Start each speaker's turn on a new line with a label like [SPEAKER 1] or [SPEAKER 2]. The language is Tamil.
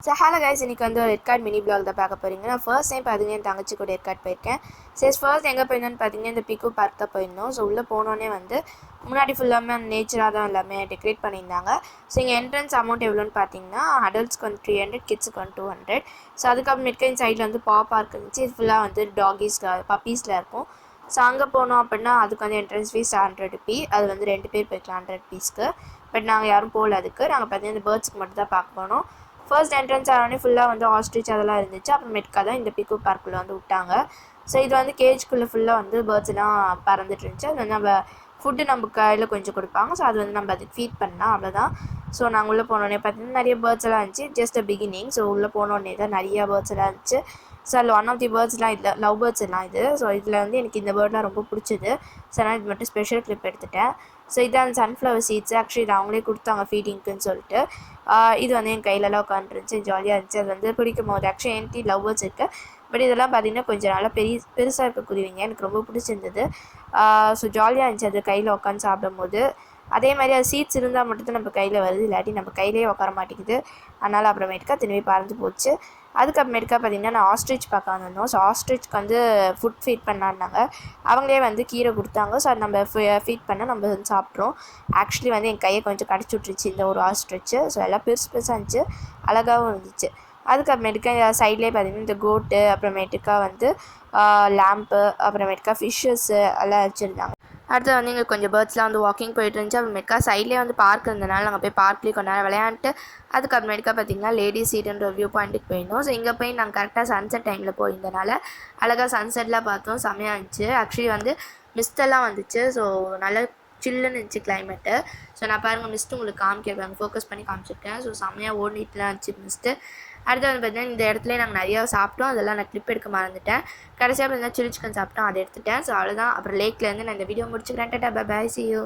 [SPEAKER 1] ஸோ ஹலோ கைஸ், இன்றைக்கி வந்து ஒரு ரெட் மினி பிளாக் தான் பார்க்க போகிறீங்க. நான் ஃபர்ஸ்ட் டைம் பார்த்தீங்கன்னா என் தங்கச்சி கூட ரெட் போயிருக்கேன். சரி, ஃபர்ஸ்ட் எங்கே போயிருந்தோன்னு பார்த்தீங்கன்னா இந்த பிக்கு பார்க் தான் போயிருந்தோம். ஸோ உள்ளே போனோடனே வந்து முன்னாடி ஃபுல்லாமே அந்த நேச்சராக தான் எல்லாமே டெக்கரேட் பண்ணியிருந்தாங்க. ஸோ இங்கே என்ட்ரன்ஸ் அமௌண்ட் எவ்வளோன்னு பார்த்தீங்கன்னா அடல்ட்ஸ்க்கு வந்து 300, கிட்ஸுக்கு வந்து 200. ஸோ அதுக்கப்புறமேட்டுக்கு இந்த சைடில் வந்து பார்க் இருந்துச்சு. இது ஃபுல்லாக வந்து பப்பீஸில் இருக்கும். ஸோ அங்கே போனோம் அப்படின்னா அதுக்கு வந்து என்ட்ரன்ஸ் ஃபீஸ் 100 ரூபி. அது வந்து 2 பேர் போய்க்கலாம் 100 ரூபீஸ்க்கு. பட் நாங்கள் யாரும் போகல. அதுக்கு நாங்கள் பார்த்தீங்கன்னா இந்த பேர்ட்ஸ்க்கு மட்டும் தான் பார்க்க போனோம். ஃபர்ஸ்ட் என்ட்ரன்ஸ் ஆனோடனே ஃபுல்லாக வந்து ஆஸ்ட்ரிச் அதெல்லாம் இருந்துச்சு. அப்புறமேட்டுக்கா தான் இந்த பிக்கு பார்க்குள்ளே வந்து விட்டாங்க. ஸோ இது வந்து கேஜ்குள்ளே ஃபுல்லாக வந்து பேர்ட்ஸ்லாம் பறந்துட்டு இருந்துச்சு. அது வந்து நம்ம ஃபுட்டு நம்ம கையில் கொஞ்சம் கொடுப்பாங்க. ஸோ அது வந்து நம்ம அதுக்கு ஃபீட் பண்ணலாம், அவ்வளோதான். ஸோ நாங்கள் உள்ளே போனோடனே பார்த்தீங்கன்னா நிறைய பேர்ட்ஸ் எல்லாம் இருந்துச்சு. Just beginning. ஸோ உள்ளே போனோடனே தான் நிறையா பேர்ட்ஸ் எல்லாம் இருந்துச்சு. ஸோ அதில் ஒன் ஆஃப் தி பேர்ட்ஸ்லாம் இல்லை, லவ் பேர்ட்ஸ் எல்லாம் இது. ஸோ இதில் வந்து எனக்கு இந்த பேர்ட்லாம் ரொம்ப பிடிச்சது. ஸோ நான் இது மட்டும் ஸ்பெஷல் கிளிப் எடுத்துட்டேன். ஸோ இதான் சன்ஃப்ளவர் சீட்ஸ். ஆக்சுவலி இது அவங்களே கொடுத்தாங்க ஃபீடிங்க்குன்னு சொல்லிட்டு. இது வந்து என் கையிலலாம் உட்காந்துருந்துச்சு, ஜாலியாக இருந்துச்சு. அது வந்து பிடிக்கும் போது ஆக்சுவலி என்கிட்ட லவ் பேர்ட்ஸ் இருக்குது. பட் இதெல்லாம் பார்த்திங்கன்னா கொஞ்சம் நல்லா பெருசாக இருக்கக்கூடியவங்க. எனக்கு ரொம்ப பிடிச்சிருந்தது. ஸோ ஜாலியாக இருந்துச்சு அது கையில் உட்காந்து சாப்பிடும்போது. அதே மாதிரி அது சீட்ஸ் இருந்தால் மட்டும்தான் நம்ம கையில் வருது, இல்லாட்டி நம்ம கையிலேயே உட்கார மாட்டேங்குது. அதனால் அப்புறமேட்டுக்கா திரும்பி பறந்து போச்சு. அதுக்கப்புறமேட்டுக்கா பார்த்திங்கன்னா நான் ஆஸ்ட்ரிச் பார்க்க வந்திருந்தோம். ஸோ ஆஸ்ட்ரிச்க்கு வந்து ஃபுட் ஃபீட் பண்ணான்னாங்க. அவங்களே வந்து கீரை கொடுத்தாங்க. ஸோ அது நம்ம ஃபீட் பண்ணால் நம்ம வந்து சாப்பிட்றோம். ஆக்சுவலி வந்து என் கையை கொஞ்சம் கடிச்சு விட்ருச்சு இந்த ஒரு ஆஸ்ட்ரிச்சு. ஸோ எல்லாம் பெருசாக இருந்துச்சு, அழகாகவும் இருந்துச்சு. அதுக்கப்புறமேட்டுக்கா சைட்லேயே பார்த்திங்கன்னா இந்த கோட்டு, அப்புறமேட்டுக்கா வந்து லேம்ப்பு, அப்புறமேட்டுக்கா ஃபிஷ்ஷஸ்ஸு எல்லாம் வச்சுருந்தாங்க. அடுத்து வந்து இங்கே கொஞ்சம் பேர்ட்ஸ்லாம் வந்து வாக்கிங் போயிட்டு இருந்துச்சு. அப்புறமேட்டுக்கா சைட்லேயே வந்து பார்க் இருந்தனால நாங்கள் போய் பார்க்லேயே கொஞ்ச நேரம் விளையாண்டுட்டு அதுக்கப்புறமேட்டுக்கா பார்த்திங்கன்னா லேடிஸ் சீட்டுன்ற வியூ பாயிண்ட்டுக்கு போயிருந்தோம். ஸோ இங்கே போய் நாங்கள் கரெக்டாக சன்செட் டைமில் போயிருந்தனால அழகாக சன்செட்லாம் பார்த்தோம், செம்மையாக இருந்துச்சு. ஆக்சுவலி வந்து மிஸ்டெல்லாம் வந்துச்சு. ஸோ நல்லா சில்லுன்னு இருந்துச்சு கிளைமேட்டு. ஸோ நான் பாருங்கள் மிஸ்ட்டு உங்களுக்கு காமிக்கிறேன், ஃபோக்கஸ் பண்ணி காமிச்சிருக்கேன். ஸோ செம்மையாக ஓடிட்டுலாம் இருந்துச்சு மிஸ்ட்டு. அடுத்து வந்து பார்த்திங்கன்னா இந்த இடத்துல நாங்கள் நிறையா சாப்பிட்டோம். அதெல்லாம் நான் கிளிப் எடுக்க மறந்துட்டேன். கடைசியாக பார்த்தீங்கன்னா சில்லி சிக்கன் சாப்பிட்டோம், அதை எடுத்துட்டேன். ஸோ அவ்வளோதான். அப்புறம் லேக்லேருந்து நான் இந்த வீடியோ முடிச்சுக்கிறேன். Tata, bye, see you.